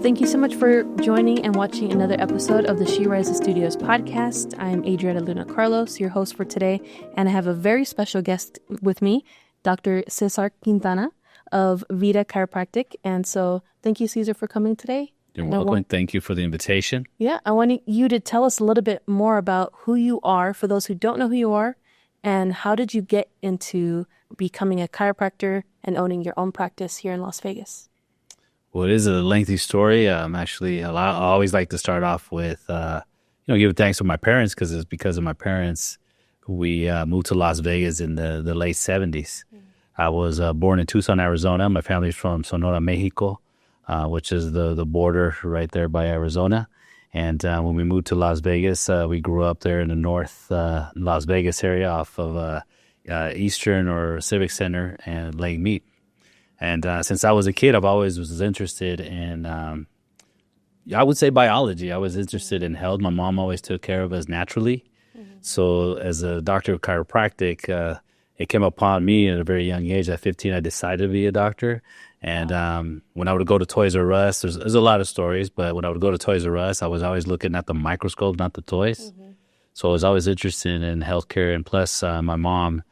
thank you so much for joining and watching another episode of the She Rises Studios podcast. I'm Adriana Luna Carlos, your host for today, and I have a very special guest with me, Dr. Cesar Quintana of Vida Chiropractic. And so thank you, Cesar, for coming today. You're welcome. Thank you for the invitation. Yeah, I want you to tell us a little bit more about who you are, for those who don't know who you are, and how did you get into becoming a chiropractor and owning your own practice here in Las Vegas? Well, it is a lengthy story. I always like to start off with, give thanks to my parents, because it's because of my parents we moved to Las Vegas in the late 70s. I was born in Tucson, Arizona. My family's from Sonora, Mexico, which is the border right there by Arizona. And when we moved to Las Vegas, we grew up there in the north Las Vegas area off of Eastern or Civic Center and Lake Mead. And since I was a kid, I've always was interested in, I would say biology. I was interested in health. My mom always took care of us naturally. Mm-hmm. So as a doctor of chiropractic, it came upon me at a very young age. At 15, I decided to be a doctor. And when I would go to Toys R Us, there's a lot of stories, but when I would go to Toys R Us, I was always looking at the microscope, not the toys. Mm-hmm. So I was always interested in healthcare. And plus, my mom,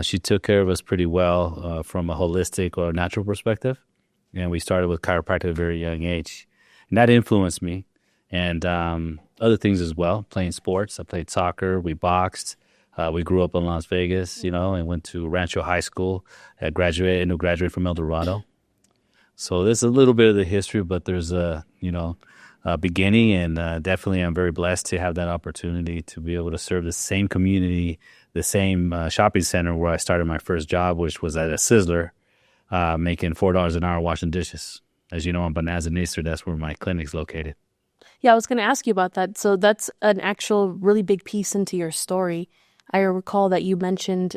she took care of us pretty well from a holistic or natural perspective. And we started with chiropractic at a very young age. And that influenced me. And other things as well, playing sports. I played soccer. We boxed. We grew up in Las Vegas, and went to Rancho High School. I graduated from El Dorado. So there's a little bit of the history, but there's a beginning. And definitely I'm very blessed to have that opportunity to be able to serve the same community, the same shopping center where I started my first job, which was at a Sizzler, making $4 an hour washing dishes. As you know, I'm Bonanza and Easter. That's where my clinic's located. Yeah, I was going to ask you about that. So that's an actual really big piece into your story. I recall that you mentioned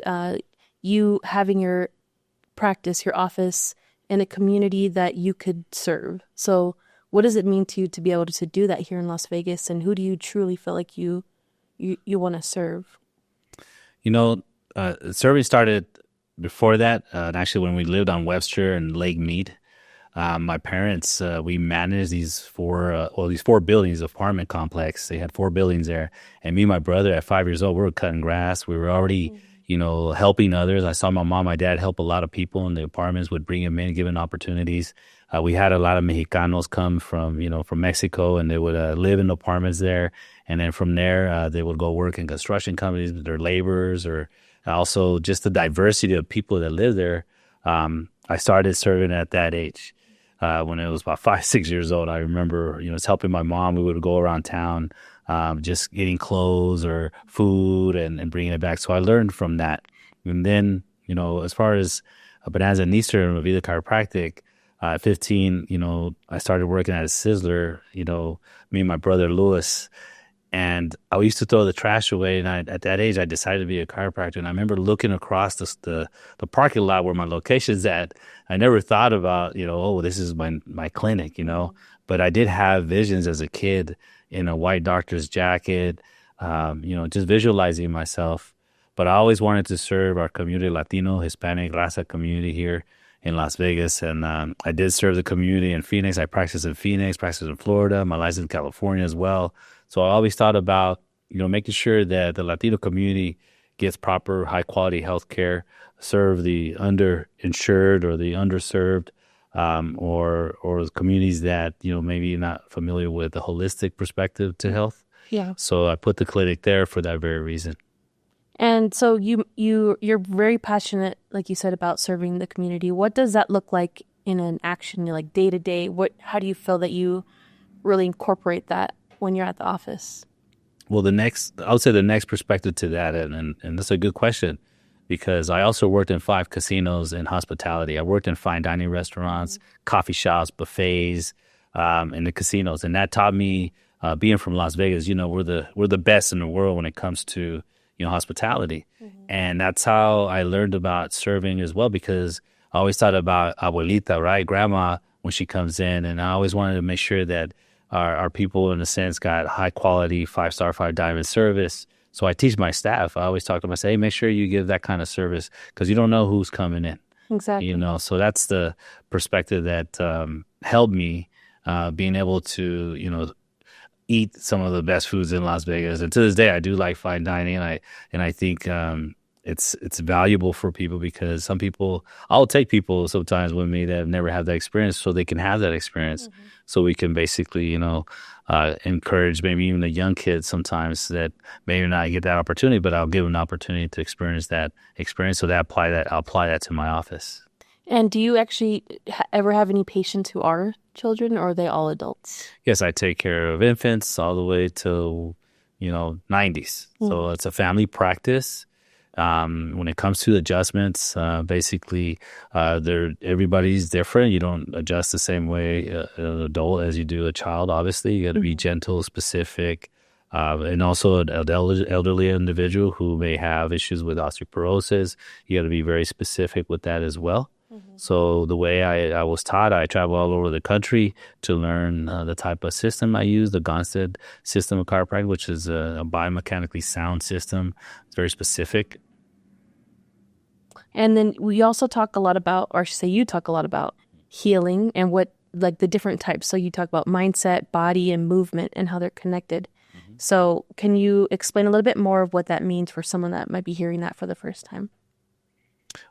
you having your practice, your office, in a community that you could serve. So what does it mean to you to be able to do that here in Las Vegas, and who do you truly feel like you want to serve? Serving started before that. And actually, when we lived on Webster and Lake Mead, my parents, we managed these four buildings, apartment complex. They had 4 buildings there. And me and my brother at 5 years old, we were cutting grass. We were already, helping others. I saw my mom, my dad help a lot of people in the apartments, would bring them in, give them opportunities. We had a lot of Mexicanos come from Mexico, and they would live in apartments there. And then from there, they would go work in construction companies, they're laborers, or also just the diversity of people that live there. I started serving at that age. When it was about 5, 6 years old, I remember, it's helping my mom. We would go around town, just getting clothes or food and bringing it back. So I learned from that. And then, as far as Bonanza and Easter and Vida Chiropractic, at 15, I started working at a Sizzler, me and my brother Louis. And I used to throw the trash away. And at that age, I decided to be a chiropractor. And I remember looking across the parking lot where my location's at. I never thought about, this is my clinic, But I did have visions as a kid in a white doctor's jacket, just visualizing myself. But I always wanted to serve our community, Latino, Hispanic, Raza community here in Las Vegas. And I did serve the community in Phoenix. I practiced in Phoenix, practiced in Florida, my license in California as well. So I always thought about, making sure that the Latino community gets proper high-quality health care, serve the underinsured or the underserved, or communities that, maybe not familiar with the holistic perspective to health. Yeah. So I put the clinic there for that very reason. And so you're very passionate, like you said, about serving the community. What does that look like in an action, like day to day? How do you feel that you really incorporate that when you're at the office? Well, I would say the next perspective to that, and that's a good question, because I also worked in 5 casinos in hospitality. I worked in fine dining restaurants, coffee shops, buffets, in the casinos, and that taught me, being from Las Vegas, we're the best in the world when it comes to hospitality, and that's how I learned about serving as well, because I always thought about abuelita, right, grandma, when she comes in, and I always wanted to make sure that our people, in a sense, got high quality 5-star, 5-diamond service. So I teach my staff. I always talk to them. I say, hey, make sure you give that kind of service, because you don't know who's coming in. Exactly. So that's the perspective that helped me being able to, eat some of the best foods in Las Vegas. And to this day, I do like fine dining. And I think it's valuable for people because some people, I'll take people sometimes with me that have never had that experience so they can have that experience. So we can basically, encourage maybe even the young kids sometimes that maybe not get that opportunity, but I'll give them an opportunity to experience that experience. So I'll apply that to my office. And do you actually ever have any patients who are children, or are they all adults? Yes, I take care of infants all the way to, 90s. So it's a family practice. When it comes to adjustments, basically, everybody's different. You don't adjust the same way an adult as you do a child. Obviously, you got to be gentle, specific, and also an elderly individual who may have issues with osteoporosis. You got to be very specific with that as well. So the way I was taught, I travel all over the country to learn the type of system I use, the Gonstead system of chiropractic, which is a biomechanically sound system. It's very specific. And then we also talk a lot about, or I should say you talk a lot about healing and what, like the different types. So you talk about mindset, body, and movement and how they're connected. So can you explain a little bit more of what that means for someone that might be hearing that for the first time?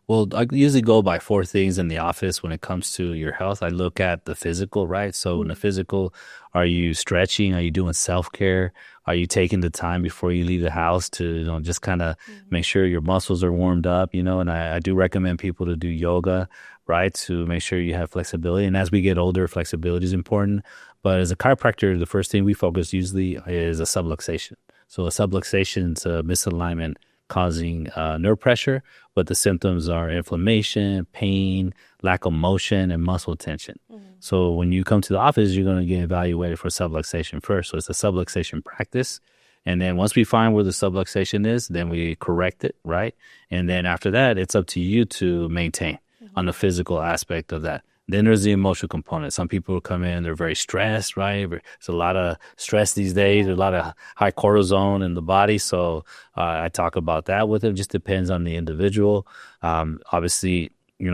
Well, I usually go by 4 things in the office when it comes to your health. I look at the physical, right? So in the physical, are you stretching? Are you doing self-care? Are you taking the time before you leave the house to, just kind of make sure your muscles are warmed up, And I do recommend people to do yoga, right? To make sure you have flexibility. And as we get older, flexibility is important. But as a chiropractor, the first thing we focus usually is a subluxation. So a subluxation is a misalignment causing nerve pressure, but the symptoms are inflammation, pain, lack of motion, and muscle tension. So when you come to the office, you're going to get evaluated for subluxation first. So it's a subluxation practice. And then once we find where the subluxation is, then we correct it, right? And then after that, it's up to you to maintain on the physical aspect of that. Then there's the emotional component. Some people come in, they're very stressed, right? There's a lot of stress these days. There's a lot of high cortisol in the body. So I talk about that with them. Just depends on the individual. Obviously,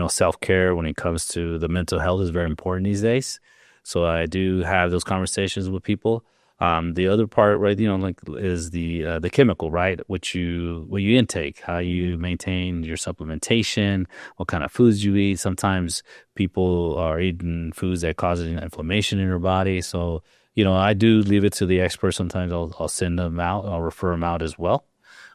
self-care when it comes to the mental health is very important these days. So I do have those conversations with people. The other part, right, is the chemical, right? What you intake, how you maintain your supplementation, what kind of foods you eat. Sometimes people are eating foods that cause inflammation in their body. So, I do leave it to the expert. Sometimes I'll send them out. I'll refer them out as well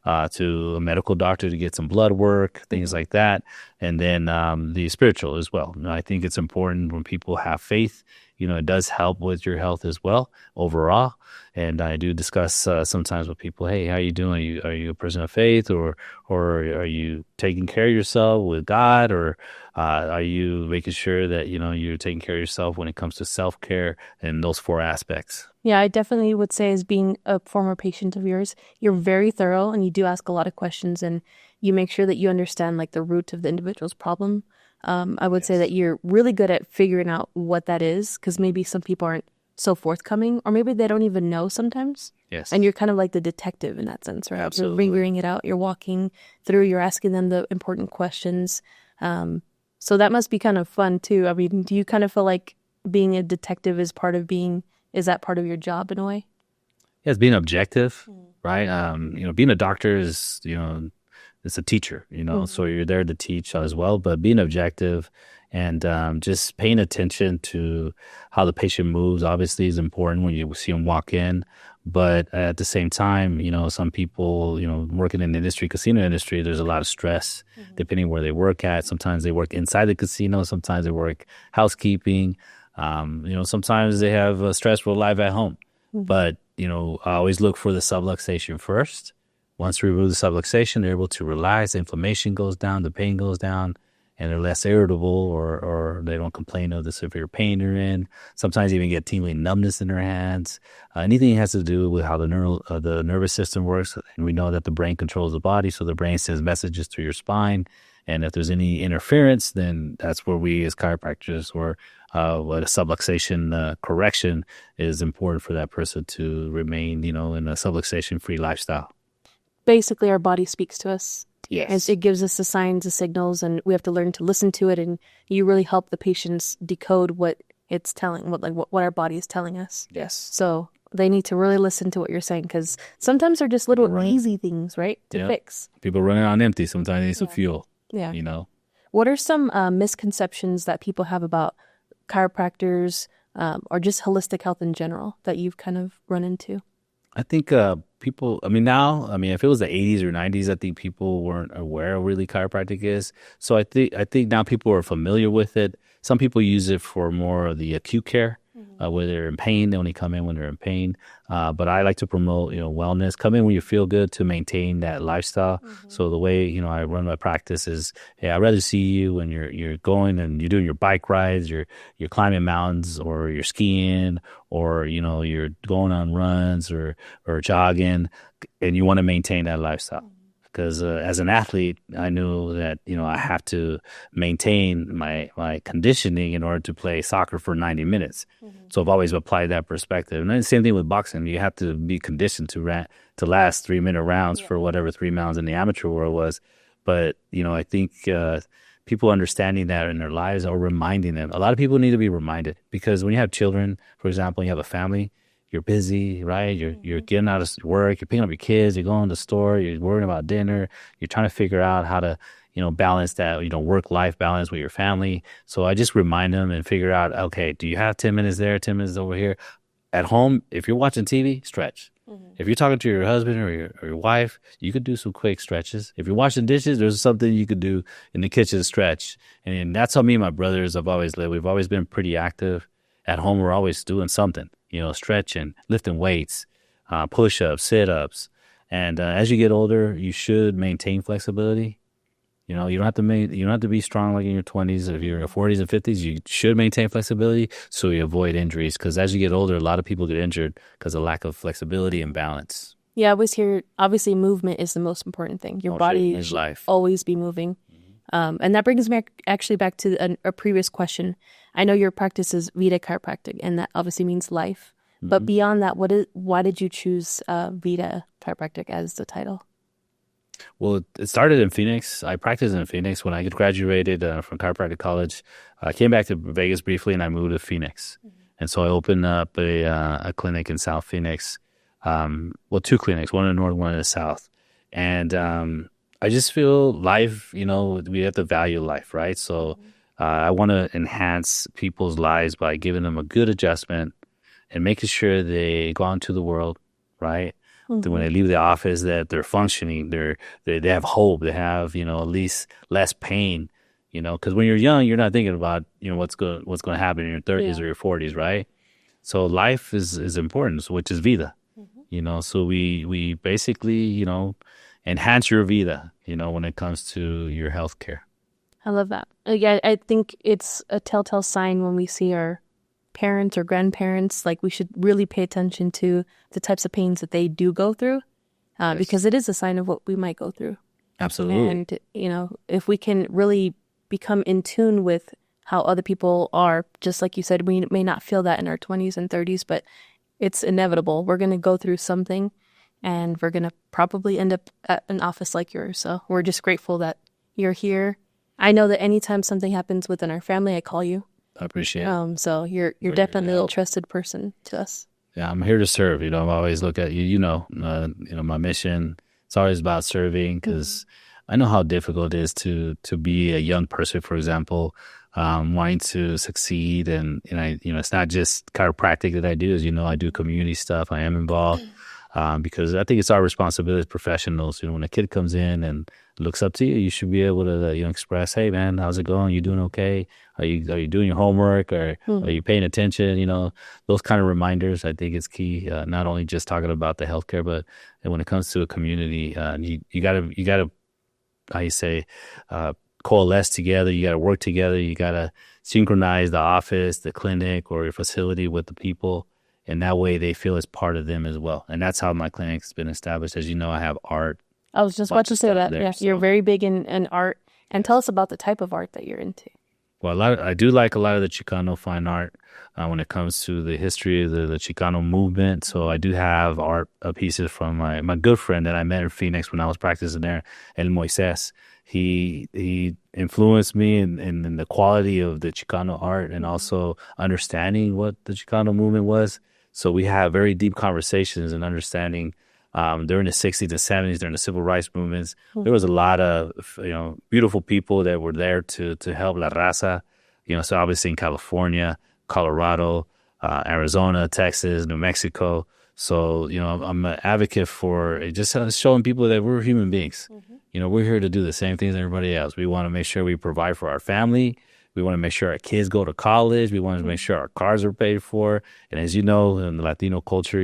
to a medical doctor to get some blood work, things like that. And then the spiritual as well. I think it's important when people have faith. It does help with your health as well overall. And I do discuss sometimes with people, hey, how you doing? Are you a person of faith, or are you taking care of yourself with God, or are you making sure that you're taking care of yourself when it comes to self-care and those 4 aspects? Yeah, I definitely would say, as being a former patient of yours, you're very thorough and you do ask a lot of questions, and you make sure that you understand like the root of the individual's problem. I would say that you're really good at figuring out what that is, because maybe some people aren't so forthcoming, or maybe they don't even know sometimes. Yes. And you're kind of like the detective in that sense, right? Absolutely. You're figuring it out. You're walking through, you're asking them the important questions. So that must be kind of fun too. I mean, do you kind of feel like being a detective is that part of your job in a way? Yes, being objective, right? Being a doctor is, it's a teacher, so you're there to teach as well, but being objective and just paying attention to how the patient moves obviously is important when you see them walk in. But at the same time, some people, working in the industry, casino industry, there's a lot of stress depending where they work at. Sometimes they work inside the casino. Sometimes they work housekeeping. Sometimes they have a stressful life at home. But, I always look for the subluxation first. Once we remove the subluxation, they're able to relax. The inflammation goes down, the pain goes down, and they're less irritable, or they don't complain of the severe pain they're in. Sometimes even get tingling numbness in their hands. Anything that has to do with how the nervous system works. And we know that the brain controls the body, so the brain sends messages to your spine. And if there's any interference, then that's where we as chiropractors, or what a subluxation correction is important for that person to remain, in a subluxation-free lifestyle. Basically, our body speaks to us. Yes. It gives us the signs, the signals, and we have to learn to listen to it. And you really help the patients decode what it's telling what our body is telling us. Yes. So they need to really listen to what you're saying, because sometimes they're just little easy things, right, to fix. People running on empty. Sometimes they need some fuel. Yeah. You know. What are some misconceptions that people have about chiropractors or just holistic health in general that you've kind of run into? I think people, if it was the 80s or 90s, I think people weren't aware of really chiropractic is. So I think now people are familiar with it. Some people use it for more of the acute care, where they're in pain. They only come in when they're in pain. But I like to promote, wellness. Come in when you feel good to maintain that lifestyle. So the way, I run my practice is, hey, I'd rather see you when you're going and you're doing your bike rides, you're climbing mountains, or you're skiing, or, you're going on runs or jogging, and you want to maintain that lifestyle. Because as an athlete, I knew that, I have to maintain my conditioning in order to play soccer for 90 minutes. So I've always applied that perspective. And then the same thing with boxing. You have to be conditioned to last 3-minute rounds for whatever 3 rounds in the amateur world was. But, I think people understanding that in their lives or reminding them. A lot of people need to be reminded, because when you have children, for example, you have a family, you're busy, right? You're getting out of work, you're picking up your kids, you're going to the store, you're worrying about dinner, you're trying to figure out how to, balance that, work-life balance with your family. So I just remind them and figure out, okay, do you have 10 minutes there, 10 minutes over here? At home, if you're watching TV, stretch. If you're talking to your husband or your wife, you could do some quick stretches. If you're washing dishes, there's something you could do in the kitchen to stretch. And that's how me and my brothers have always lived. We've always been pretty active. At home, we're always doing something. Stretching, lifting weights, push-ups, sit-ups. And as you get older, you should maintain flexibility. You don't have to be strong like in your 20s. If you're in your 40s and 50s, you should maintain flexibility so you avoid injuries. Because as you get older, a lot of people get injured because of lack of flexibility and balance. Yeah, I always hear, obviously, movement is the most important thing. Your body should always be moving. And that brings me actually back to a previous question. I know your practice is Vida Chiropractic, and that obviously means life. But beyond that, why did you choose Vida Chiropractic as the title? Well, it started in Phoenix. I practiced in Phoenix when I graduated from chiropractic college. I came back to Vegas briefly, and I moved to Phoenix. And so I opened up a clinic in South Phoenix. Two clinics, one in the north, one in the south. And I just feel life, we have to value life, right? So I want to enhance people's lives by giving them a good adjustment and making sure they go out into the world, right? That when they leave the office, that they're functioning, they have hope, they have, at least less pain, because when you're young, you're not thinking about, what's going to happen in your 30s or your 40s, right? So life is important, which is Vida, so we basically, enhance your Vida, when it comes to your health care. I love that. Yeah, I think it's a telltale sign when we see our parents or grandparents, like we should really pay attention to the types of pains that they do go through, because it is a sign of what we might go through. Absolutely. And, if we can really become in tune with how other people are, just like you said, we may not feel that in our 20s and 30s, but it's inevitable. We're going to go through something, and we're going to probably end up at an office like yours. So we're just grateful that you're here. I know that anytime something happens within our family, I call you. I appreciate it. So you're definitely a trusted person to us. Yeah, I'm here to serve. I always look at my mission. It's always about serving, because I know how difficult it is to be a young person, for example, wanting to succeed. And it's not just chiropractic that I do. As I do community stuff. I am involved. Because I think it's our responsibility as professionals. When a kid comes in and looks up to you, you should be able to express, "Hey, man, how's it going? You doing okay? Are you doing your homework? Or are you paying attention?" Those kind of reminders. I think is key. Not only just talking about the healthcare, but when it comes to a community, you gotta how you say coalesce together. You gotta work together. You gotta synchronize the office, the clinic, or your facility with the people. And that way they feel it's part of them as well. And that's how my clinic's been established. As you know, I have art. I was just about to say that. Yeah, so. You're very big in art. And tell us about the type of art that you're into. Well, I do like a lot of the Chicano fine art when it comes to the history of the Chicano movement. So I do have art pieces from my good friend that I met in Phoenix when I was practicing there, El Moises. he influenced me in the quality of the Chicano art and also understanding what the Chicano movement was. So we have very deep conversations and understanding. During the 60s and 70s, during the civil rights movements, there was a lot of beautiful people that were there to help La Raza. So obviously in California, Colorado, Arizona, Texas, New Mexico. So I'm an advocate for just showing people that we're human beings. We're here to do the same things as everybody else. We want to make sure we provide for our family. We want to make sure our kids go to college. We want to make sure our cars are paid for. And as you know, in the Latino culture,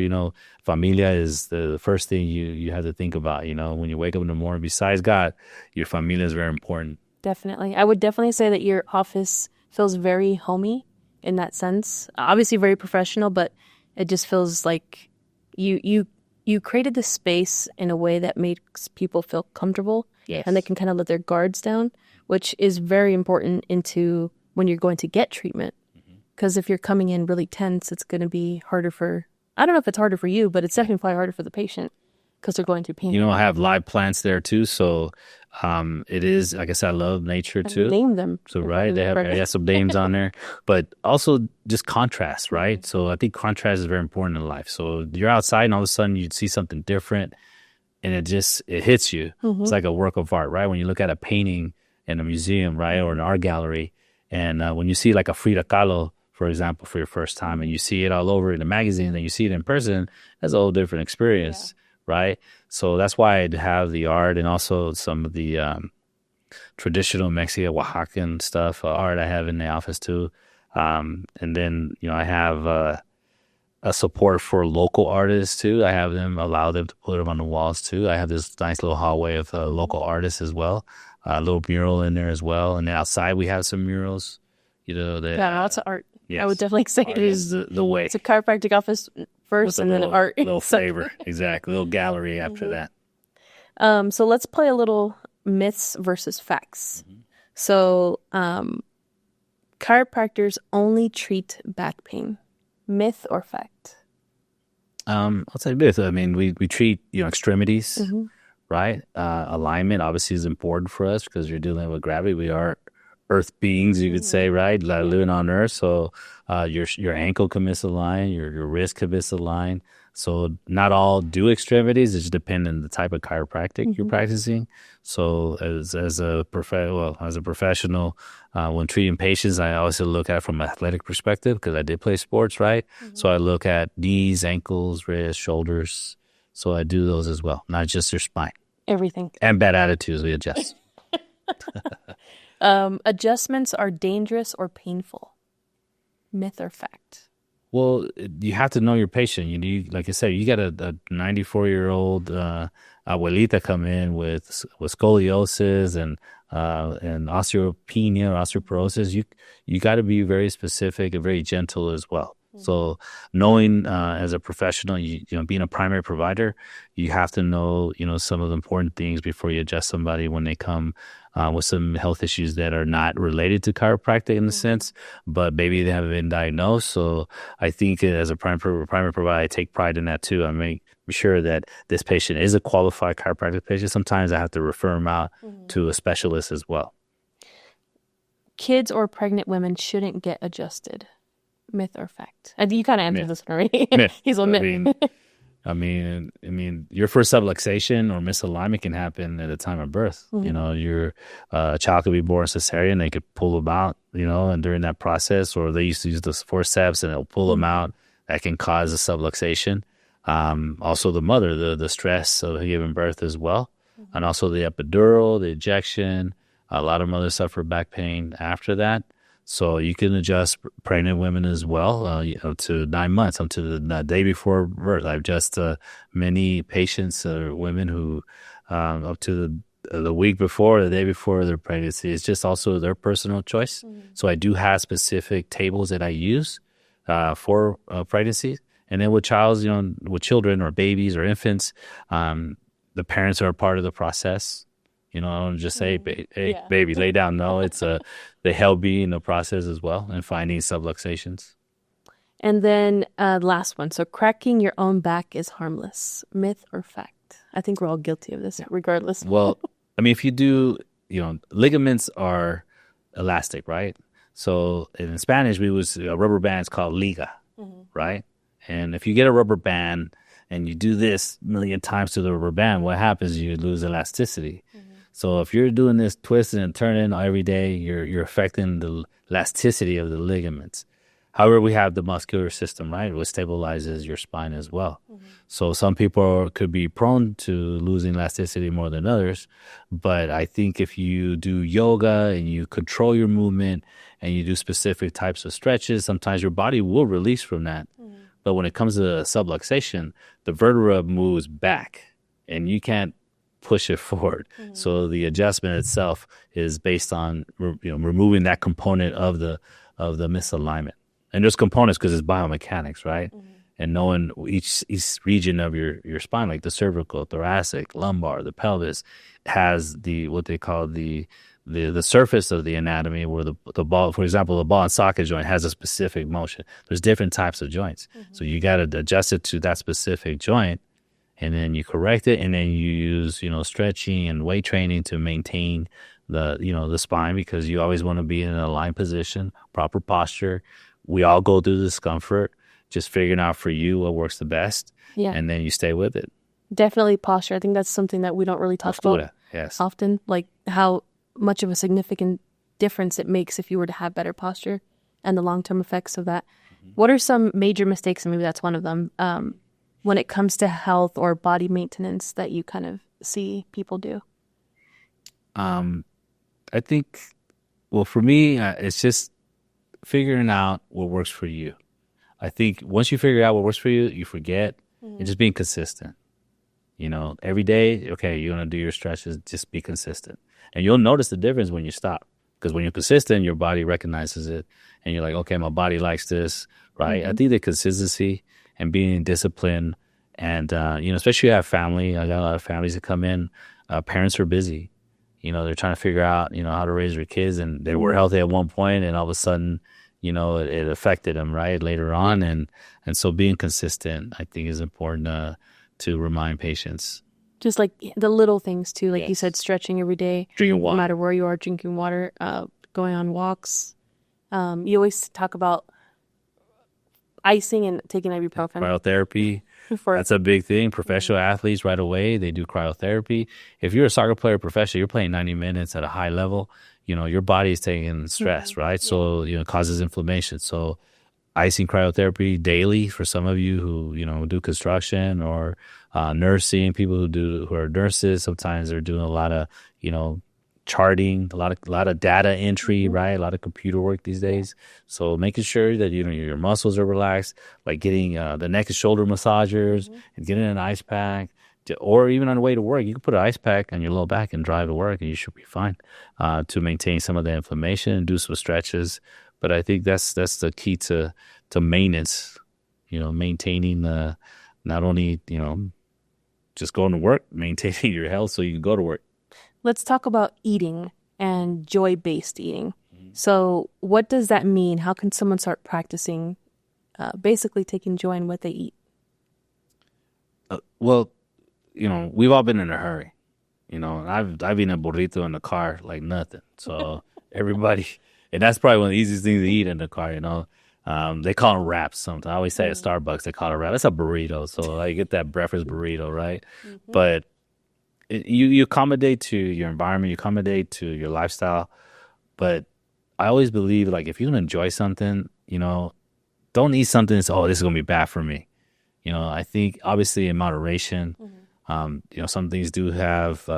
familia is the first thing you have to think about. When you wake up in the morning, besides God, your familia is very important. Definitely. I would definitely say that your office feels very homey in that sense. Obviously very professional, but it just feels like you created this space in a way that makes people feel comfortable. Yes. And they can kind of let their guards down, which is very important into when you're going to get treatment. Because if you're coming in really tense, it's going to be harder for, I don't know if it's harder for you, but it's definitely probably harder for the patient because they're going through pain. I have live plants there too. So it is, like I said, I love nature too. Name them. So, right, they have some names on there, but also just contrast, right? So I think contrast is very important in life. So you're outside and all of a sudden you see something different and it hits you. It's like a work of art, right? When you look at a painting in a museum, right, or an art gallery, and when you see like a Frida Kahlo, for example, for your first time, and you see it all over in the magazine and you see it in person, that's a whole different experience. Yeah. Right. So that's why I'd have the art and also some of the traditional Mexican, Oaxacan stuff, art I have in the office too. And then, I have a support for local artists too. I have allow them to put them on the walls too. I have this nice little hallway of local artists as well. A little mural in there as well. And then outside we have some murals, lots of art. Yes. I would definitely say art is the way. It's a chiropractic office first and then art. Little flavor. Exactly. Little gallery after that. So let's play a little myths versus facts. So chiropractors only treat back pain. Myth or fact? I'll say myth. I mean, we treat, extremities, right? Alignment obviously is important for us because you're dealing with gravity. We are earth beings, you could say, right? Like living on earth. So your ankle can misalign, your wrist can misalign. So not all do extremities. It just depends on the type of chiropractic you're practicing. So as a professional, when treating patients, I also look at it from an athletic perspective because I did play sports, right? So I look at knees, ankles, wrists, shoulders. So I do those as well, not just their spine. Everything. And bad attitudes, we adjust. Adjustments are dangerous or painful. Myth or fact? Well, you have to know your patient. You need, like I said, you got a 94-year-old abuelita come in with scoliosis and osteopenia or osteoporosis. You got to be very specific and very gentle as well. So knowing as a professional, being a primary provider, you have to know, some of the important things before you adjust somebody when they come with some health issues that are not related to chiropractic in a sense, but maybe they haven't been diagnosed. So I think as a primary provider, I take pride in that too. I make sure that this patient is a qualified chiropractic patient. Sometimes I have to refer them out to a specialist as well. Kids or pregnant women shouldn't get adjusted. Myth or fact? I think you kind of answered this one already. Myth. He's a myth. I mean, your first subluxation or misalignment can happen at the time of birth. Your child could be born cesarean. They could pull them out, and during that process, or they used to use the forceps and they'll pull them out. That can cause a subluxation. Also, the mother, the stress of giving birth as well, and also the epidural, the injection. A lot of mothers suffer back pain after that. So you can adjust pregnant women as well, to 9 months, up to the day before birth. I've just many patients or women who up to the week before, the day before their pregnancy. It's just also their personal choice. So I do have specific tables that I use for pregnancy. And then with with children or babies or infants, the parents are a part of the process. I don't just say, hey, baby, lay down. No, it's they help me in the process as well and finding subluxations. And then last one. So cracking your own back is harmless. Myth or fact? I think we're all guilty of this regardless. Well, I mean, if you do, ligaments are elastic, right? So in Spanish, we use a rubber band's called liga, right? And if you get a rubber band and you do this a million times to the rubber band, what happens? You lose elasticity. So if you're doing this twisting and turning every day, you're affecting the elasticity of the ligaments. However, we have the muscular system, right, which stabilizes your spine as well. So some people could be prone to losing elasticity more than others. But I think if you do yoga and you control your movement and you do specific types of stretches, sometimes your body will release from that. But when it comes to subluxation, the vertebra moves back and you can't push it forward. So the adjustment itself is based on removing that component of the misalignment. And there's components because it's biomechanics, right? And knowing each region of your spine, like the cervical, thoracic, lumbar, the pelvis, has what they call the surface of the anatomy where the ball, for example, the ball and socket joint has a specific motion. There's different types of joints. So you got to adjust it to that specific joint, and then you correct it, and then you use, stretching and weight training to maintain the spine, because you always want to be in an aligned position, proper posture. We all go through discomfort, just figuring out for you what works the best, and then you stay with it. Definitely posture. I think that's something that we don't really talk about yes. often, like how much of a significant difference it makes if you were to have better posture and the long-term effects of that. What are some major mistakes, and maybe that's one of them, when it comes to health or body maintenance that you kind of see people do? I think, well, for me, it's just figuring out what works for you. I think once you figure out what works for you, you forget, and just being consistent. Every day, okay, you're going to do your stretches, just be consistent. And you'll notice the difference when you stop. Because when you're consistent, your body recognizes it. And you're like, okay, my body likes this, right? I think the consistency and being disciplined, and, especially if you have family. I got a lot of families that come in. Parents are busy. They're trying to figure out, how to raise their kids. And they were healthy at one point, and all of a sudden, it affected them, right, later on. And so being consistent, I think, is important to remind patients. Just like the little things too, like you said, stretching every day, drinking water, no matter where you are, drinking water, going on walks. You always talk about icing and taking ibuprofen. Cryotherapy, that's a big thing. Professional athletes, right away, they do cryotherapy. If you're a soccer player professional, you're playing 90 minutes at a high level, your body is taking stress, right? So, it causes inflammation. So icing cryotherapy daily for some of you who, do construction or nursing, people who are nurses, sometimes they're doing a lot of, charting, a lot of data entry, right? A lot of computer work these days. So making sure that, your muscles are relaxed, like getting the neck and shoulder massagers and getting an ice pack. Or even on the way to work, you can put an ice pack on your low back and drive to work, and you should be fine to maintain some of the inflammation and do some stretches. But I think that's the key to maintenance, maintaining not only, just going to work, maintaining your health so you can go to work. Let's talk about eating and joy-based eating. So what does that mean? How can someone start practicing basically taking joy in what they eat? Well, we've all been in a hurry. I've eaten a burrito in the car like nothing. So everybody, and that's probably one of the easiest things to eat in the car. They call them wraps. Sometimes I always say at Starbucks they call it a wrap. It's a burrito. So you get that breakfast burrito, right? But you accommodate to your environment, you accommodate to your lifestyle. But I always believe, like, if you don't enjoy something, don't eat something that's, this is gonna be bad for me. I think obviously in moderation. Some things do have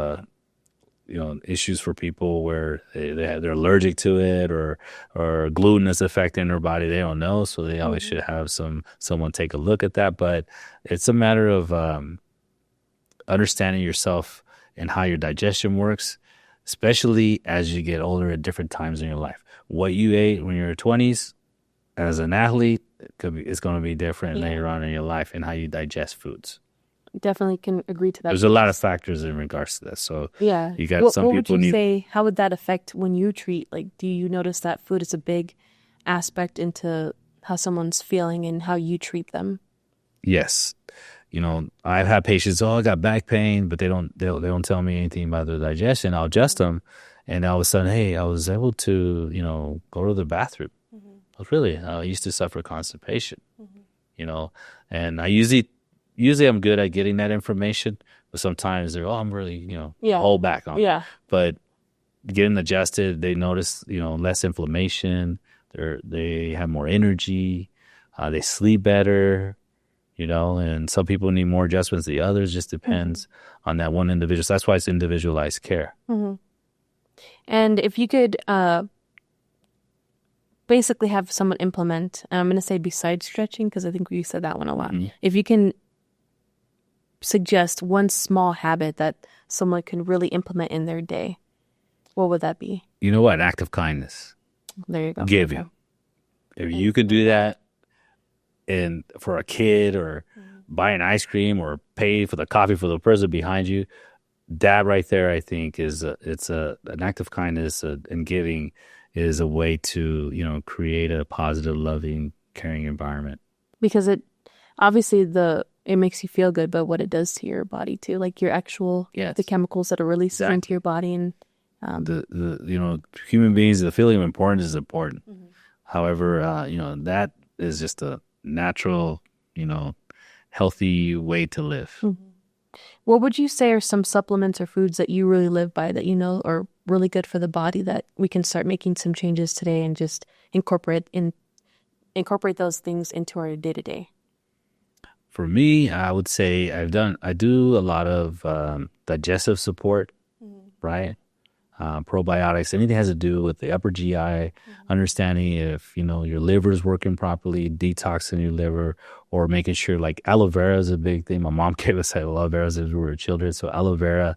issues for people where they're allergic to it, or gluten is affecting their body. They don't know, so they always should have someone take a look at that. But it's a matter of understanding yourself and how your digestion works, especially as you get older at different times in your life. What you ate when you're 20s as an athlete, it's going to be different later on in your life, and how you digest foods. Definitely can agree to that. There's a lot of factors in regards to that. So you got some what people would you say, how would that affect when you treat? Like, do you notice that food is a big aspect into how someone's feeling and how you treat them? Yes. I've had patients, I got back pain, but they don't tell me anything about their digestion. I'll adjust them, And all of a sudden, hey, I was able to, go to the bathroom. I used to suffer constipation, and I usually I'm good at getting that information, but sometimes I'm really, hold back on it. Yeah. But getting adjusted, they notice, less inflammation. They have more energy. They sleep better, and some people need more adjustments than the others. Just depends on that one individual. So that's why it's individualized care. And if you could basically have someone implement, and I'm going to say besides stretching, because I think we said that one a lot. If you can suggest one small habit that someone can really implement in their day, what would that be? You know what? An act of kindness. There you go. Give you. If you could do that and for a kid or buy an ice cream or pay for the coffee for the person behind you, that right there, I think, is an act of kindness and giving is a way to, create a positive, loving, caring environment. Because it obviously it makes you feel good, but what it does to your body too, like your actual the chemicals that are released into your body, and the human beings, the feeling of importance is important. However, that is just a natural, healthy way to live. What would you say are some supplements or foods that you really live by that are really good for the body that we can start making some changes today and just incorporate those things into our day-to-day? For me, I would say I do a lot of digestive support, right? Probiotics, anything that has to do with the upper GI, understanding if, your liver is working properly, detoxing your liver, or making sure, like aloe vera is a big thing. My mom gave us aloe vera as we were children. So aloe vera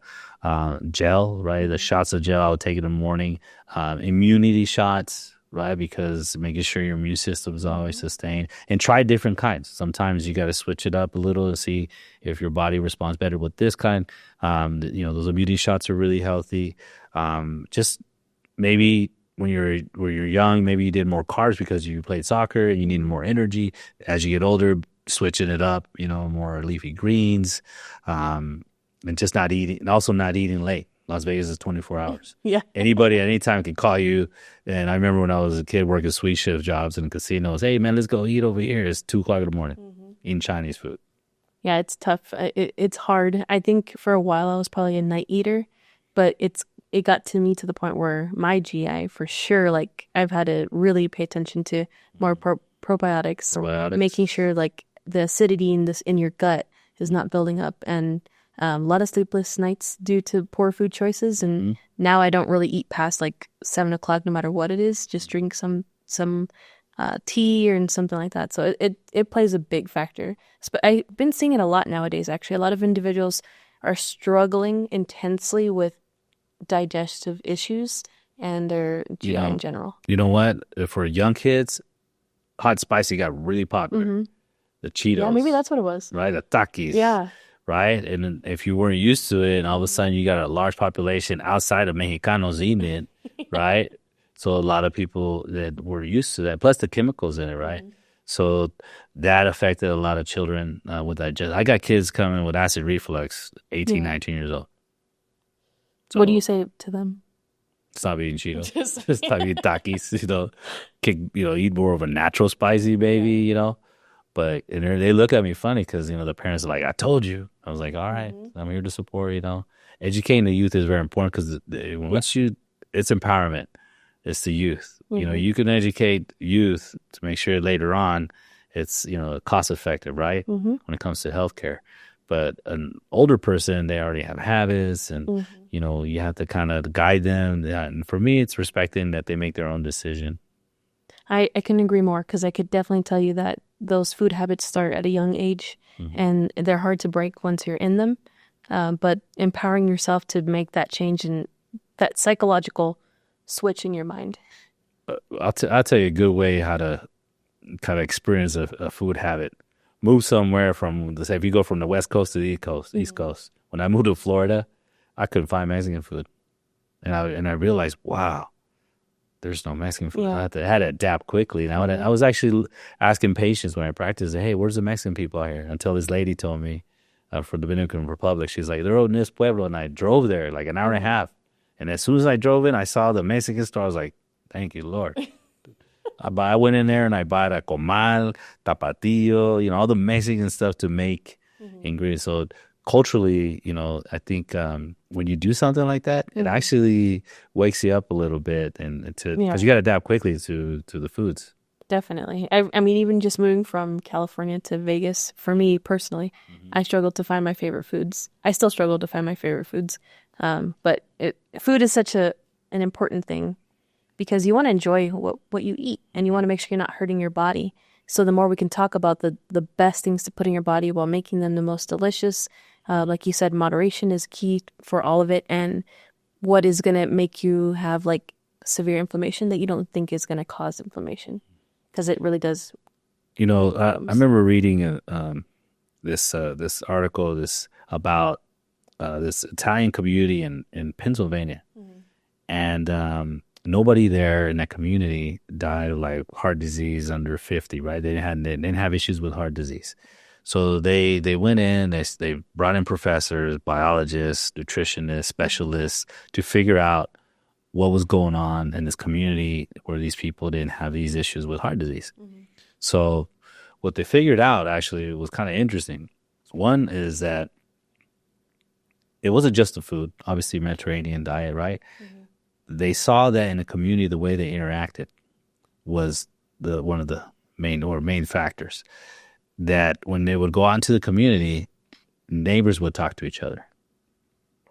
gel, right? The shots of gel I would take in the morning. Immunity shots, right? Because making sure your immune system is always sustained, and try different kinds. Sometimes you got to switch it up a little to see if your body responds better with this kind. Those immunity shots are really healthy. Just maybe when you're young, maybe you did more carbs because you played soccer and you needed more energy. As you get older, switching it up, more leafy greens, and just not eating, and also not eating late. Las Vegas is 24 hours. Yeah. Anybody at any time can call you. And I remember when I was a kid working sweet shift jobs in casinos, hey man, let's go eat over here. It's 2:00 in the morning, eating Chinese food. Yeah, it's tough. It's hard. I think for a while I was probably a night eater, but it got to me to the point where my GI, for sure, like I've had to really pay attention to more probiotics, making sure like the acidity in your gut is not building up, and a lot of sleepless nights due to poor food choices. And now I don't really eat past like 7:00, no matter what it is. Just drink some tea or something like that. So it plays a big factor. But I've been seeing it a lot nowadays. Actually, a lot of individuals are struggling intensely with digestive issues and their GI in general. You know what? For young kids, hot spicy got really popular. The Cheetos. Yeah, maybe that's what it was. Right? The Takis. Yeah. Right? And if you weren't used to it, and all of a sudden you got a large population outside of Mexicanos eating it, right? So a lot of people that were used to that, plus the chemicals in it, right? So that affected a lot of children with that. I got kids coming with acid reflux, 18, 19 years old. So what do you say to them? Stop eating Cheetos. Just stop eating Takis, eat more of a natural spicy, baby, But they look at me funny because, the parents are like, I told you. I was like, all right, I'm here to support, Educating the youth is very important because it's empowerment. It's the youth. You can educate youth to make sure later on it's, cost effective, right? When it comes to healthcare. But an older person, they already have habits and, you have to kind of guide them. And for me, it's respecting that they make their own decision. I can agree more because I could definitely tell you that those food habits start at a young age and they're hard to break once you're in them. But empowering yourself to make that change and that psychological switch in your mind. I'll tell you a good way how to kind of experience a food habit. Move somewhere from, let's say, if you go from the West Coast to the East Coast. When I moved to Florida, I couldn't find Mexican food. And I realized, wow, there's no Mexican food. Yeah. I had to adapt quickly. And I was actually asking patients when I practiced, hey, where's the Mexican people out here? Until this lady told me from the Dominican Republic, she's like, they're in this pueblo. And I drove there like an hour and a half. And as soon as I drove in, I saw the Mexican store. I was like, thank you, Lord. I went in there and I bought a comal, tapatio, all the Mexican stuff to make ingredients. So culturally, I think when you do something like that, it actually wakes you up a little bit, because you got to adapt quickly to the foods. Definitely. I mean, even just moving from California to Vegas, for me personally, I struggled to find my favorite foods. I still struggle to find my favorite foods. But food is such an important thing, because you want to enjoy what you eat, and you want to make sure you're not hurting your body. So the more we can talk about the best things to put in your body while making them the most delicious, like you said, moderation is key for all of it. And what is going to make you have like severe inflammation that you don't think is going to cause inflammation, because it really does. I remember reading this article about this Italian community in Pennsylvania, and nobody there in that community died of like heart disease under 50, right? They didn't have issues with heart disease. So they went in, they brought in professors, biologists, nutritionists, specialists to figure out what was going on in this community where these people didn't have these issues with heart disease. So what they figured out actually was kind of interesting. One is that it wasn't just the food, obviously Mediterranean diet, right? They saw that in the community, the way they interacted was one of the main factors. That when they would go out into the community, neighbors would talk to each other,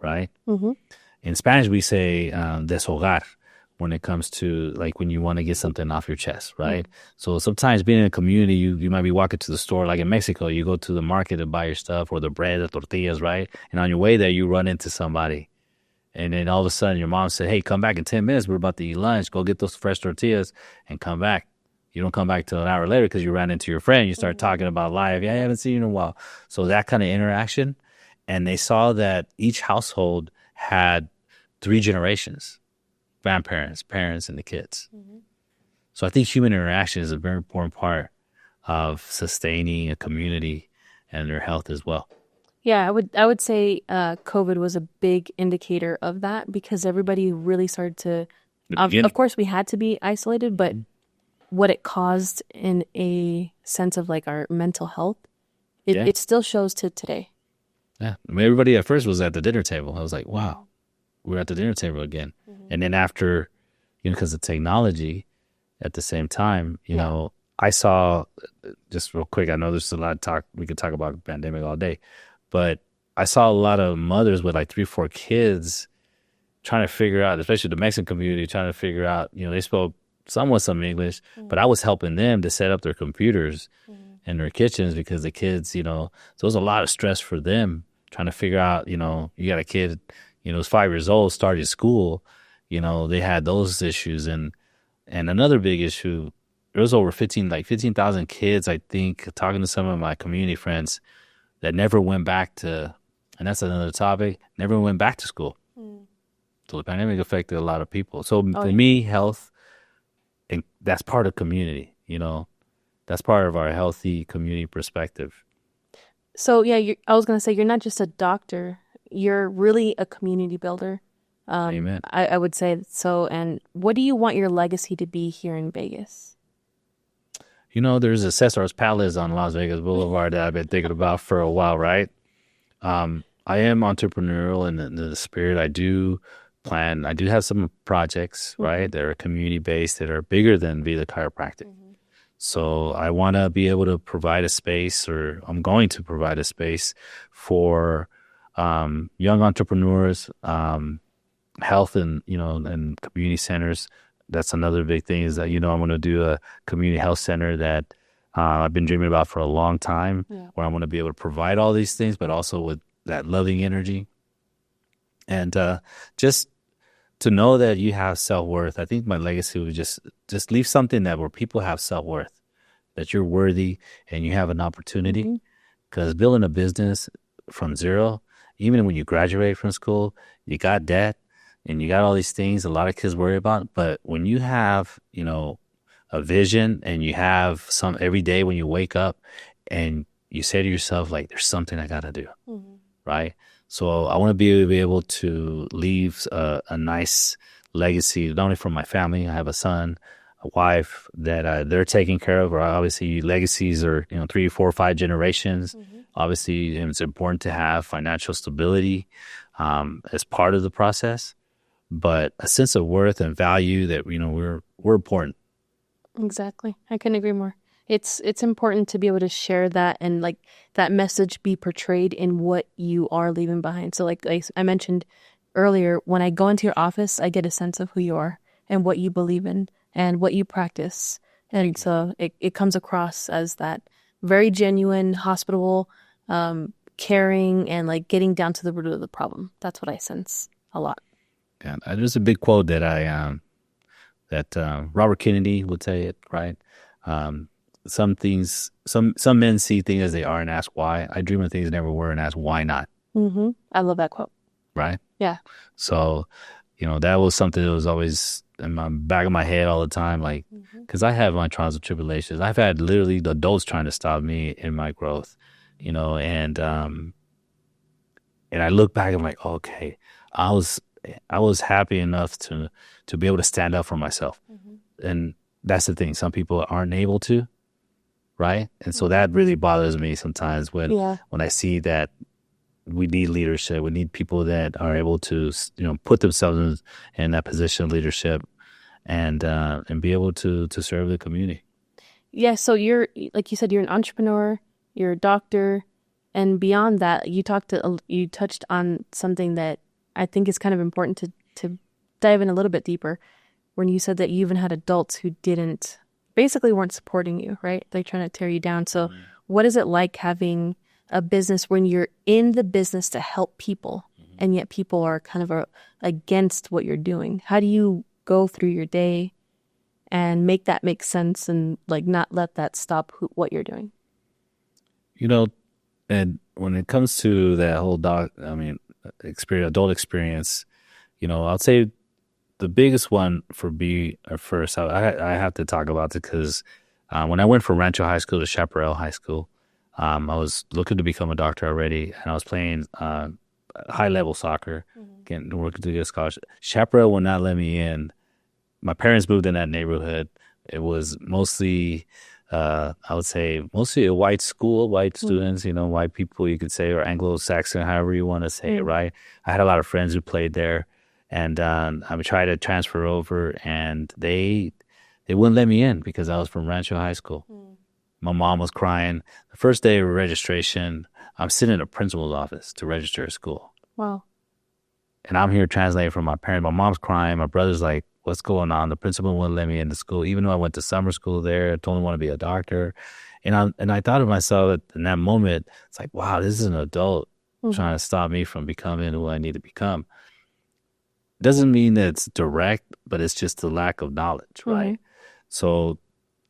right? In Spanish, we say deshogar when it comes to like when you want to get something off your chest, right? So sometimes being in a community, you might be walking to the store, like in Mexico, you go to the market to buy your stuff or the bread, the tortillas, right? And on your way there, you run into somebody. And then all of a sudden your mom said, hey, come back in 10 minutes. We're about to eat lunch. Go get those fresh tortillas and come back. You don't come back till an hour later because you ran into your friend. You start talking about life. Yeah, I haven't seen you in a while. So that kind of interaction. And they saw that each household had 3 generations, grandparents, parents, and the kids. So I think human interaction is a very important part of sustaining a community and their health as well. Yeah, I would say COVID was a big indicator of that, because everybody really started to, of course we had to be isolated, but what it caused in a sense of like our mental health, it still shows to today. Yeah. I mean, everybody at first was at the dinner table. I was like, wow, we're at the dinner table again. And then after, because of technology at the same time, I saw, just real quick, I know there's a lot of talk, we could talk about the pandemic all day, but I saw a lot of mothers with like 3, 4 kids trying to figure out, especially the Mexican community, trying to figure out, they spoke some English, but I was helping them to set up their computers in their kitchens, because the kids, so it was a lot of stress for them trying to figure out, you got a kid, who's 5 years old, started school, they had those issues. And another big issue, there was over 15,000 kids, I think, talking to some of my community friends that never went back to, and that's another topic, never went back to school. So the pandemic affected a lot of people. So for me, health, and that's part of community, that's part of our healthy community perspective. So yeah, I was going to say, you're not just a doctor, you're really a community builder. Amen. I would say so. And what do you want your legacy to be here in Vegas? There's a Cesar's Palace on Las Vegas Boulevard that I've been thinking about for a while, right? I am entrepreneurial in the spirit. I do have some projects, right, that are community-based, that are bigger than Vida Chiropractic. So I want to be able to provide a space, or I'm going to provide a space for young entrepreneurs, health and community centers. That's another big thing, is that, I'm going to do a community health center that I've been dreaming about for a long time, where I'm going to be able to provide all these things, but also with that loving energy. And just to know that you have self-worth. I think my legacy would just leave something where people have self-worth, that you're worthy and you have an opportunity. Because building a business from zero, even when you graduate from school, you got debt and you got all these things a lot of kids worry about. But when you have, a vision, and you have some every day when you wake up and you say to yourself, like, there's something I got to do, right? So I want to be able to leave a nice legacy, not only for my family. I have a son, a wife that they're taking care of. Or obviously, legacies are 3, 4, 5 generations. Obviously, it's important to have financial stability as part of the process, but a sense of worth and value that we're important. Exactly. I couldn't agree more. It's important to be able to share that and like that message be portrayed in what you are leaving behind. So like I mentioned earlier, when I go into your office, I get a sense of who you are and what you believe in and what you practice. And so it comes across as that very genuine, hospitable, caring, and like getting down to the root of the problem. That's what I sense a lot. Yeah, there's a big quote that Robert Kennedy would say it, right? Um, some things, some men see things as they are and ask why. I dream of things that never were and ask why not, I love that quote. right? Yeah. So, that was something that was always in my back of my head all the time, like, because I have my trials and tribulations. I've had literally the adults trying to stop me in my growth, and I look back and I'm like, okay, I was happy enough to be able to stand up for myself. And that's the thing. Some people aren't able to, right? And so that really bothers me sometimes when I see that we need leadership. We need people that are able to, put themselves in that position of leadership and be able to serve the community. Yeah. So you're, like you said, you're an entrepreneur, you're a doctor, and beyond that, you touched on something that I think is kind of important to dive in a little bit deeper. When you said that you even had adults who basically weren't supporting you, right? They're trying to tear you down. So what is it like having a business when you're in the business to help people and yet people are kind of against what you're doing? How do you go through your day and make that make sense and like not let that stop what you're doing? And when it comes to that whole adult experience, I'll say the biggest one for me first, I have to talk about it because when I went from Rancho High School to Chaparral High School, I was looking to become a doctor already, and I was playing high-level soccer, working to get a scholarship. Chaparral would not let me in. My parents moved in that neighborhood. It was mostly, I would say, mostly a white school, white students, white people, you could say, or Anglo-Saxon, however you want to say it, right? I had a lot of friends who played there. And I would try to transfer over, and they wouldn't let me in because I was from Rancho High School. My mom was crying. The first day of registration, I'm sitting in a principal's office to register at school. Wow. And I'm here translating for my parents. My mom's crying. My brother's like, what's going on? The principal wouldn't let me into school, even though I went to summer school there. I told him I want to be a doctor. And I thought to myself in that moment, it's like, wow, this is an adult trying to stop me from becoming who I need to become. Doesn't mean that it's direct, but it's just the lack of knowledge, right? So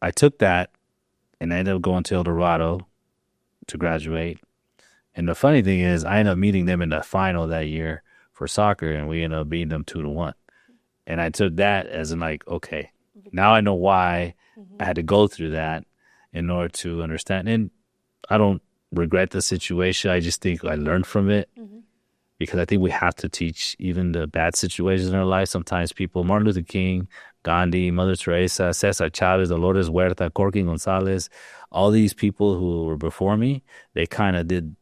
I took that and I ended up going to El Dorado to graduate. And the funny thing is, I ended up meeting them in the final that year for soccer, and we ended up beating them 2-1. And I took that as in like, okay, now I know why I had to go through that in order to understand. And I don't regret the situation. I just think I learned from it. Because I think we have to teach even the bad situations in our life. Sometimes people, Martin Luther King, Gandhi, Mother Teresa, Cesar Chavez, Dolores Huerta, Corky Gonzalez, all these people who were before me, they kind of did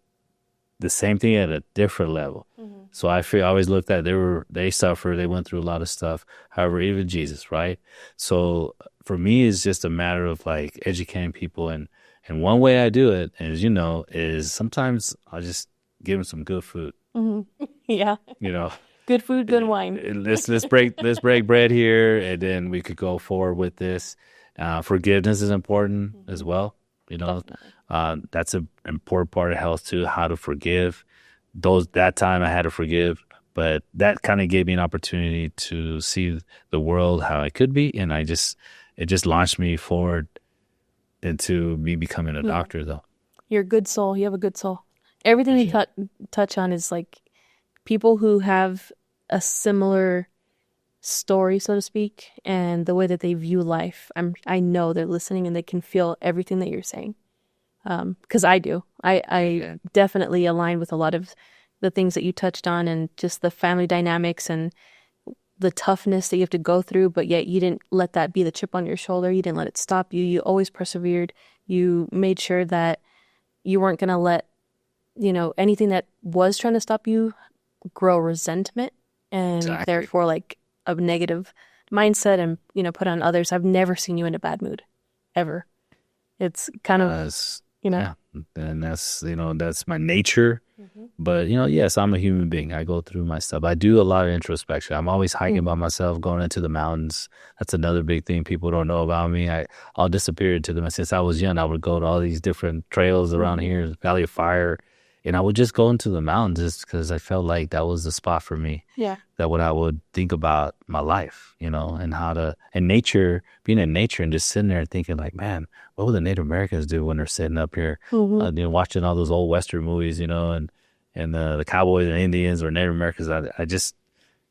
the same thing at a different level. So I always looked at they suffered, they went through a lot of stuff. However, even Jesus, right? So for me, it's just a matter of like educating people, and one way I do it, as you know, is sometimes I'll just give them some good food. Yeah. Good food, good wine. Let's break bread here, and then we could go forward with this. Forgiveness is important as well. That's an important part of health too. How to forgive. That time I had to forgive, but that kind of gave me an opportunity to see the world how I could be, and it just launched me forward into me becoming a doctor. Though you're a good soul. You have a good soul. Everything you touch on is like people who have a similar story, so to speak, and the way that they view life. I know they're listening and they can feel everything that you're saying. Because I do. I definitely align with a lot of the things that you touched on and just the family dynamics and the toughness that you have to go through, but yet you didn't let that be the chip on your shoulder. You didn't let it stop you. You always persevered. You made sure that you weren't going to let, anything that was trying to stop you grow resentment and therefore like a negative mindset and, put on others. I've never seen you in a bad mood, ever. It's kind of, Yeah. And that's my nature. But, yes, I'm a human being. I go through my stuff. I do a lot of introspection. I'm always hiking by myself, going into the mountains. That's another big thing people don't know about me. I'll disappear into them. Since I was young, I would go to all these different trails around here, Valley of Fire, and I would just go into the mountains just because I felt like that was the spot for me. Yeah. That what I would think about my life, and how to, and nature, being in nature and just sitting there thinking like, man, what would the Native Americans do when they're sitting up here, watching all those old Western movies, and the cowboys and Indians or Native Americans. I just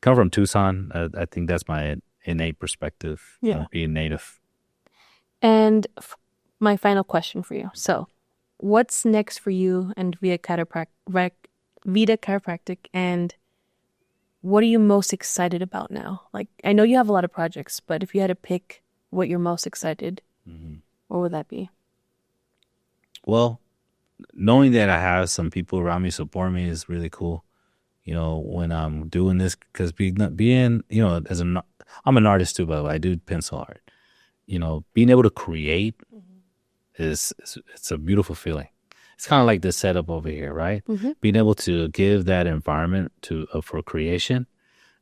come from Tucson. I think that's my innate perspective, being Native. And my final question for you. So what's next for you and Vida Chiropractic, and what are you most excited about now? Like, I know you have a lot of projects, but if you had to pick what you're most excited, what would that be? Well, knowing that I have some people around me support me is really cool. When I'm doing this, because being I'm an artist too, by the way. I do pencil art. Being able to create it's a beautiful feeling. It's kind of like this setup over here, right? Being able to give that environment for creation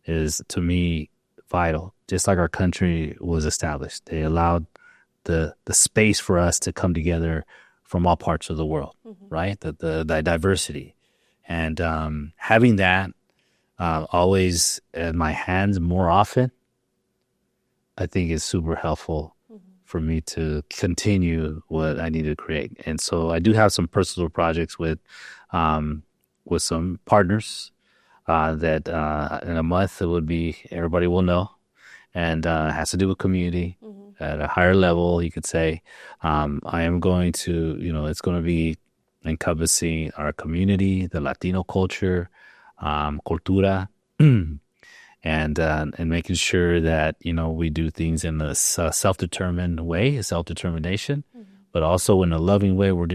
is, to me, vital. Just like our country was established, they allowed the space for us to come together from all parts of the world, right? The diversity, and having that always in my hands more often, I think is super helpful for me to continue what I need to create. And so I do have some personal projects with some partners that in a month it would be, everybody will know, and has to do with community at a higher level, you could say. I am going to, it's going to be encompassing our community, the Latino culture, cultura, and making sure that, we do things in a self-determined way, self-determination, but also in a loving way where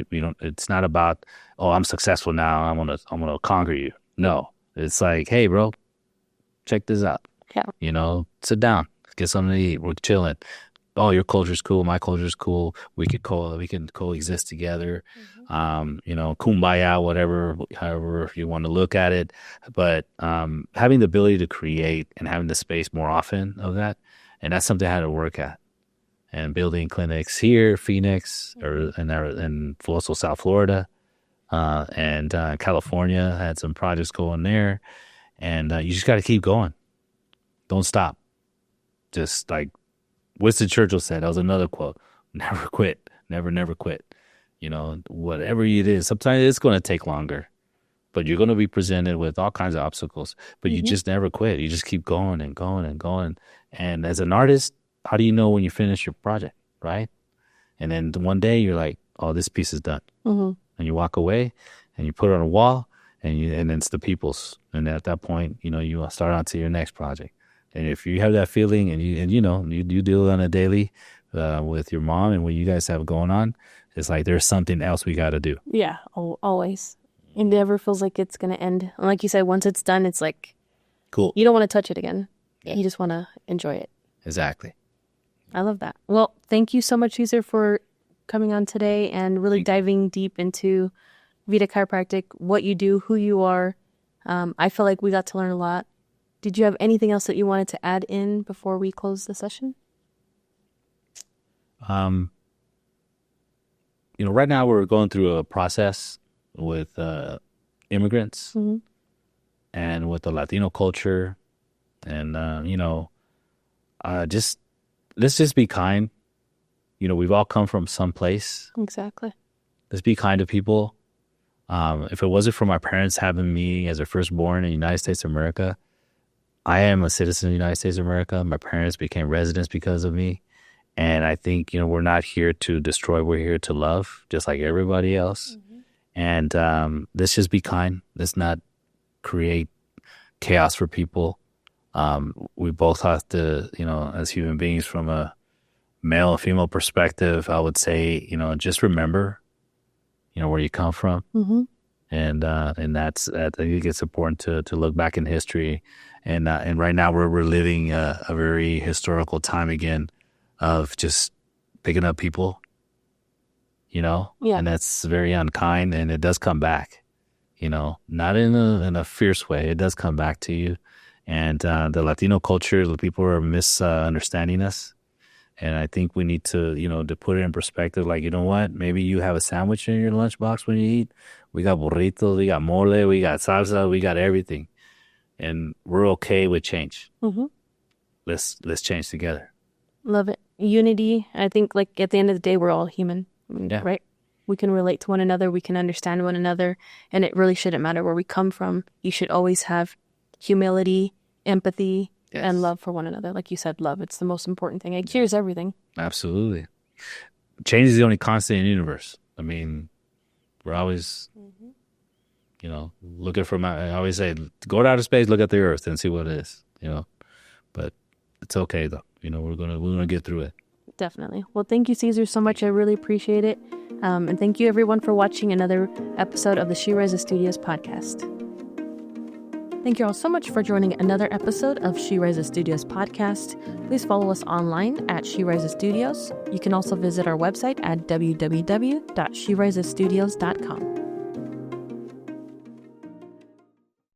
it's not about, oh, I'm successful now, I'm gonna conquer you. No, it's like, hey, bro, check this out. Yeah. Sit down, get something to eat. We're chilling. Oh, your culture's cool, my culture's cool. We can coexist together. Kumbaya, whatever, however you want to look at it. But having the ability to create and having the space more often of that, and that's something I had to work at. And building clinics here, Phoenix, and also South Florida, and California. I had some projects going there, and you just got to keep going. Don't stop. Just like Winston Churchill said, that was another quote: "Never quit, never quit." Whatever it is, sometimes it's going to take longer, but you're going to be presented with all kinds of obstacles. But you just never quit. You just keep going and going and going. And as an artist, how do you know when you finish your project, right? And then one day you're like, "Oh, this piece is done," and you walk away and you put it on a wall, and it's the people's. And at that point, you start on to your next project. And if you have that feeling, and you deal on a daily with your mom and what you guys have going on, it's like there's something else we got to do. Yeah, always. It never feels like it's going to end. And like you said, once it's done, it's like, cool. You don't want to touch it again. Yeah. You just want to enjoy it. Exactly. I love that. Well, thank you so much, Cesar, for coming on today and really diving deep into Vida Chiropractic, what you do, who you are. I feel like we got to learn a lot. Did you have anything else that you wanted to add in before we close the session? Right now we're going through a process with immigrants and with the Latino culture, and let's just be kind. We've all come from some place. Exactly. Let's be kind to people. If it wasn't for my parents having me as their firstborn in the United States of America, I am a citizen of the United States of America. My parents became residents because of me. And I think, we're not here to destroy. We're here to love, just like everybody else. And let's just be kind. Let's not create chaos for people. We both have to, as human beings, from a male and female perspective, I would say, just remember, where you come from. Mm-hmm. And that's, I think it's important to look back in history. And right now we're living a very historical time again of just picking up people, Yeah. and that's very unkind, and it does come back, not in a fierce way. It does come back to you. And the Latino culture, the people are misunderstanding us. And I think we need to, to put it in perspective. Like, you know what? Maybe you have a sandwich in your lunchbox when you eat. We got burritos, we got mole, we got salsa, we got everything. And we're okay with change. Mm-hmm. Let's change together. Love it. Unity. I think, like, at the end of the day, we're all human, Yeah. right? We can relate to one another. We can understand one another. And it really shouldn't matter where we come from. You should always have humility, empathy, Yes. and love for one another. Like you said, love. It's the most important thing. It cures everything. Absolutely. Change is the only constant in the universe. I mean, we're always, looking from, I always say, go to outer space, look at the earth and see what it is, but it's okay though. We're going to get through it. Definitely. Well, thank you, Cesar, so much. I really appreciate it. And thank you, everyone, for watching another episode of the She Rises Studios podcast. Thank you all so much for joining another episode of She Rises Studios podcast. Please follow us online at She Rises Studios. You can also visit our website at www.sherisesstudios.com.